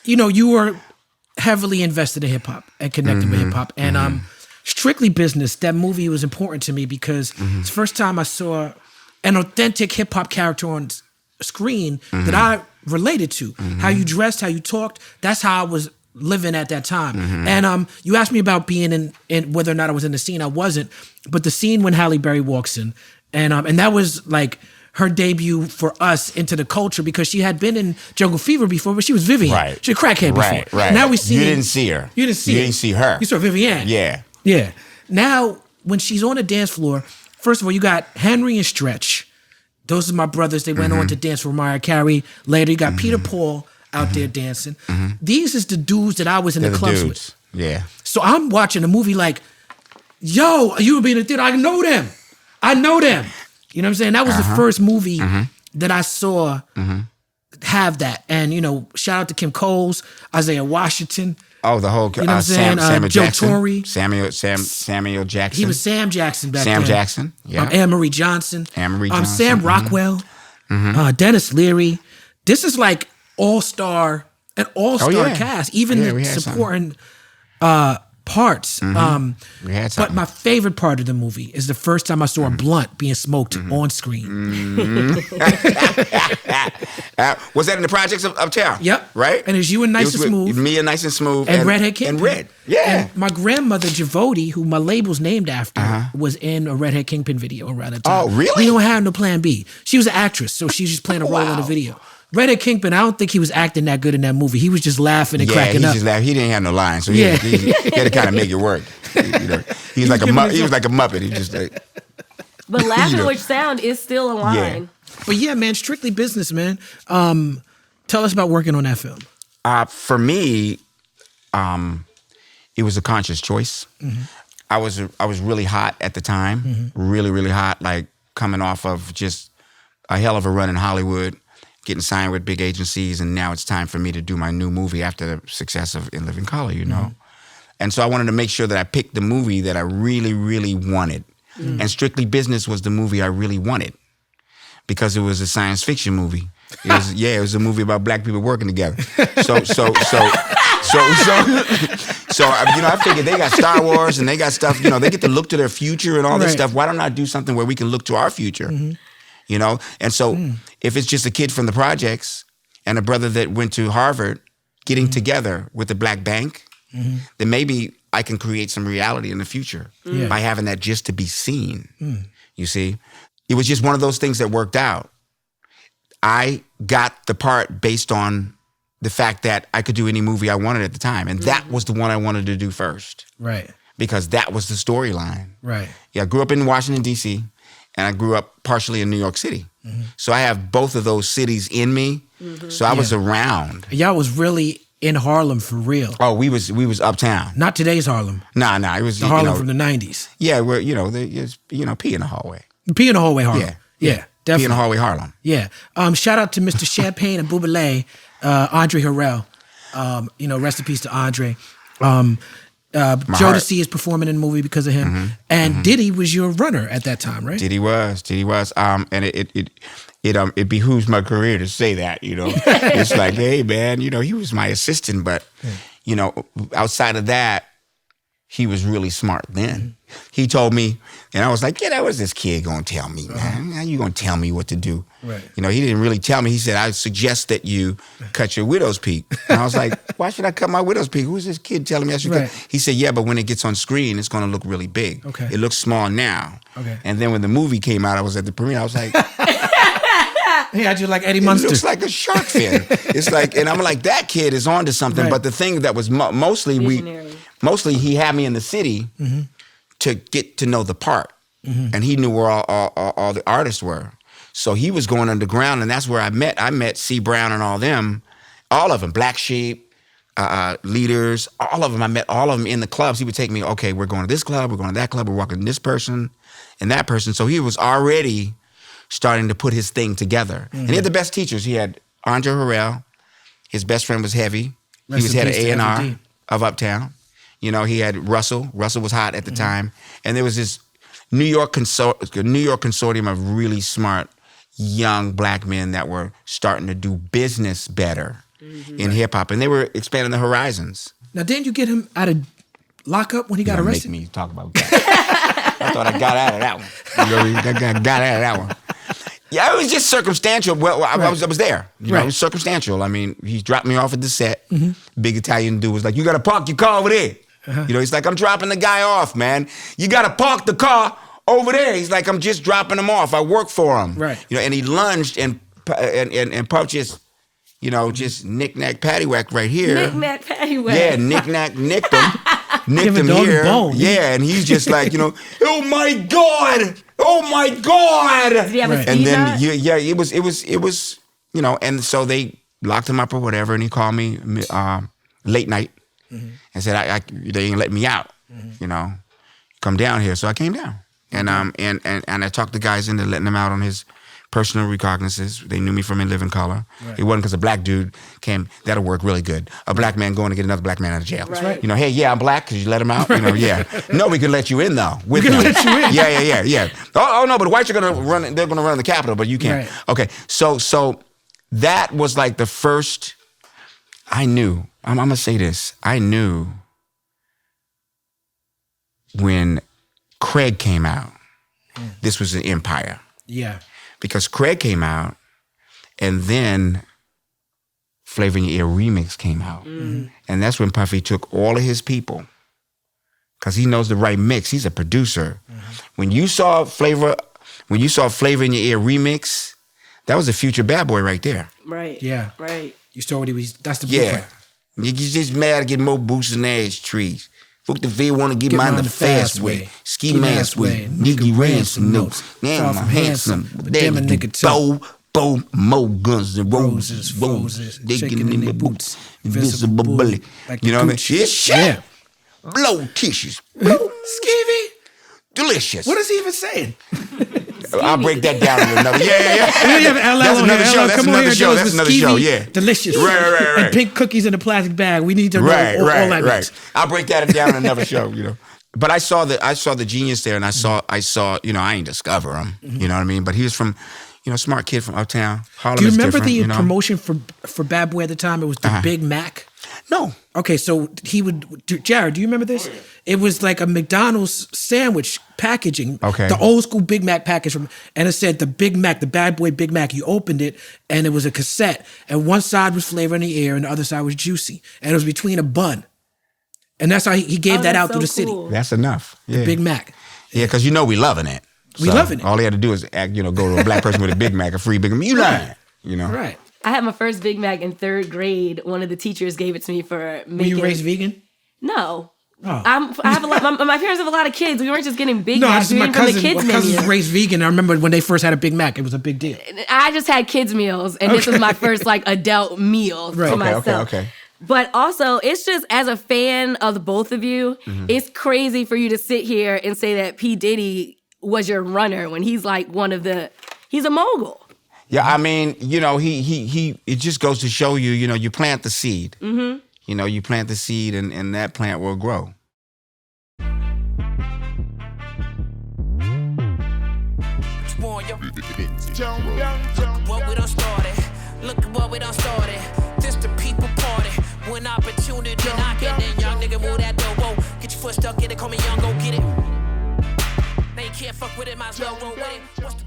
you were heavily invested in hip hop and connected with hip hop, and Strictly Business. That movie was important to me because it's the first time I saw an authentic hip hop character on screen that I related to. How you dressed, how you talked. That's how I was living at that time. And you asked me about being in whether or not I was in the scene. I wasn't, but the scene when Halle Berry walks in, and that was like her debut for us into the culture because she had been in Jungle Fever before, but she was Vivian. Right. She was a crackhead before. Right. Now we see you didn't see her. You didn't see her. You saw Vivian. Yeah. Now when she's on the dance floor, first of all, you got Henry and Stretch. Those are my brothers. They went on to dance for Mariah Carey. Later, you got Peter Paul out there dancing. These is the dudes that I was in the clubs with. Yeah. So I'm watching a movie like, yo, you would be in the theater. I know them. You know what I'm saying? That was the first movie that I saw have that. And, shout out to Kim Coles, Isaiah Washington. Oh, the whole you know what I'm saying? Samuel Joe Jackson. Torre. Samuel Jackson. He was Sam Jackson back then. Sam Jackson, yeah. Anne-Marie Johnson. Anne-Marie Johnson. Sam Rockwell. Dennis Leary. This is like an all-star cast. Even the supporting parts. We had but my favorite part of the movie is the first time I saw a blunt being smoked on screen. Was that in the projects of Uptown? Yep. Right? And it's you and Nice and Smooth. Me and Nice and Smooth. And Redhead Kingpin. And Red. Yeah. And my grandmother, Javoti, who my label's named after, was in a Redhead Kingpin video around that time. Oh, really? We don't have no plan B. She was an actress, so she was just playing a role in the video. Redhead Kingpin, I don't think he was acting that good in that movie. He was just laughing and cracking up. Just laughing. He didn't have no lines, so he had to kind of make it work. He was like a Muppet. He just like. But laughing with sound is still a line. Yeah. But yeah, man, Strictly Business, man. Tell us about working on that film. For me, it was a conscious choice. I was really hot at the time, really, really hot, like coming off of just a hell of a run in Hollywood, getting signed with big agencies, and now it's time for me to do my new movie after the success of In Living Color, And so I wanted to make sure that I picked the movie that I really, really wanted. And Strictly Business was the movie I really wanted because it was a science fiction movie. It was a movie about black people working together. So I figured they got Star Wars and they got stuff, they get to look to their future and all this stuff. Why don't I do something where we can look to our future? And so if it's just a kid from the projects and a brother that went to Harvard getting together with a black bank, then maybe I can create some reality in the future by having that just to be seen. You see? It was just one of those things that worked out. I got the part based on the fact that I could do any movie I wanted at the time. And that was the one I wanted to do first. Right. Because that was the storyline. Right. Yeah, I grew up in Washington, D.C., and I grew up partially in New York City. So I have both of those cities in me. So I was around. Y'all was really in Harlem for real. Oh, we was uptown. Not today's Harlem. Nah, it was the Harlem from the 90s. Yeah, where there's pee in the hallway. Pee in the hallway Harlem. Yeah, definitely. Pee in the hallway Harlem. Yeah. Shout out to Mr. Champagne and Boubelet, Andre Harrell. Rest in peace to Andre. Jodeci is performing in the movie because of him. And Diddy was your runner at that time, right? Diddy was. And it behooves my career to say that, It's like, hey, man, he was my assistant, but, outside of that, he was really smart then. He told me, and I was like, that was this kid going to tell me, man. How you going to tell me what to do? Right. He didn't really tell me. He said, I suggest that you cut your widow's peak. And I was like, why should I cut my widow's peak? Who's this kid telling me I should cut? He said, yeah, but when it gets on screen, it's going to look really big. Okay. It looks small now. Okay. And then when the movie came out, I was at the premiere. I was like... He had you like Eddie Munster. It looks like a shark fin. It's like, and I'm like, that kid is onto something. Right. But the thing that was mostly he had me in the city to get to know the part, and he knew where all the artists were. So he was going underground, and that's where I met C. Brown and all of them, Black Sheep, Leaders, all of them. I met all of them in the clubs. He would take me, okay, we're going to this club, we're going to that club, we're walking this person and that person. So he was already starting to put his thing together. And he had the best teachers. He had Andre Harrell. His best friend was Heavy. He was head of A&R of Uptown. He had Russell. Russell was hot at the time. And there was this New York consortium of really smart young black men that were starting to do business better. in hip hop, and they were expanding the horizons. Now, didn't you get him out of lockup when he got arrested? Make me talk about that. I thought I got out of that one. I got out of that one. Yeah, it was just circumstantial. Well, I was there. You know, it was circumstantial. I mean, he dropped me off at the set. Big Italian dude was like, "You got to park your car over there." You know, he's like, "I'm dropping the guy off, man. You got to park the car over there." He's like, "I'm just dropping him off. I work for him." Right. You know, and he lunged and purchased, you know, just knick-knack paddywhack right here. Knick-knack paddywhack. Yeah, knick-knack nicked him. Nicked him here. Yeah, and he's just like, you know, "Oh my God! Oh my God!" Did he have a speed and then knot? yeah, it was, you know, and so they locked him up or whatever, and he called me late night and said, "They ain't let me out, you know, come down here." So I came down, and I talked the guys into letting him out on his personal recognizances. They knew me from In Living Color. It wasn't because a black dude came. That'll work really good. A black man going to get another black man out of jail. Right. You know, "Hey, yeah, I'm black. Could you let him out?" You know, yeah. "No, we can let you in though. With him." Let you in. Yeah. Oh no, but the whites are gonna run. They're gonna run the Capitol, but you can't. Right. Okay, so that was like the first. I knew. I'm gonna say this. I knew when Craig came out. This was an empire. Yeah. Because Craig came out, and then Flavor in Your Ear Remix came out. And that's when Puffy took all of his people, because he knows the right mix. He's a producer. When you saw Flavor in Your Ear Remix, that was a future bad boy right there. Right. Yeah. Right. You saw what he was, that's the Yeah. blueprint. You just mad to get more boosts than ash trees. Book the V, want to get mine the fast way. Ski mask way. Nigga ransom notes. Damn, I'm handsome. Damn, a nigga bow, more guns than roses. Roses. They getting in their boots. Invisible bully. You know what I mean? Shit. Yeah. Blow tissues. Skeevy. Delicious. What is he even saying? I'll break that down in another. Yeah. We have LL That's on another here. show. LL, That's come on another here, show. Joe, That's with another skeevy, show. Yeah. Delicious. Right. And pink cookies in a plastic bag. We need to know all that means. I'll break that down in another show, you know. But I saw the genius there, and I saw, you know, I ain't discover him, you know what I mean? But he was from, you know, smart kid from uptown. Harlem. Do you remember the you know? promotion for Bad Boy at the time? It was the Big Mac. No. Okay, so he would, Jared, do you remember this? It was like a McDonald's sandwich packaging. Okay. The old school Big Mac package and it said the Big Mac, the Bad Boy Big Mac. You opened it and it was a cassette, and one side was Flavor in the Ear and the other side was Juicy. And it was between a bun. And that's how he gave that out through the city. That's enough. Yeah. The Big Mac. Yeah, because you know we loving it. We loving it. All he had to do is act, you know, go to a black person with a Big Mac, a free Big Mac. You lying, you know. Right. I had my first Big Mac in 3rd grade. One of the teachers gave it to me for making. Were you raised vegan? No. Oh. I have a lot. My parents have a lot of kids. We weren't just getting Big No, Macs. We my were from the cousin. kids My cousin's menu. raised vegan. I remember when they first had a Big Mac, it was a big deal. I just had kids meals, and this was my first like adult meal to myself. Okay. But also, it's just as a fan of the both of you, it's crazy for you to sit here and say that P. Diddy was your runner when he's like he's a mogul. Yeah, I mean, you know, he it just goes to show you, you know, you plant the seed. You know, you plant the seed and that plant will grow. What we done started. Look at what we done started. This the people party. When opportunity knocking, then young nigga move that door. Whoa, get your foot stuck in it, call me young, go get it. Now you can't fuck with it, might as well roll with it. What's the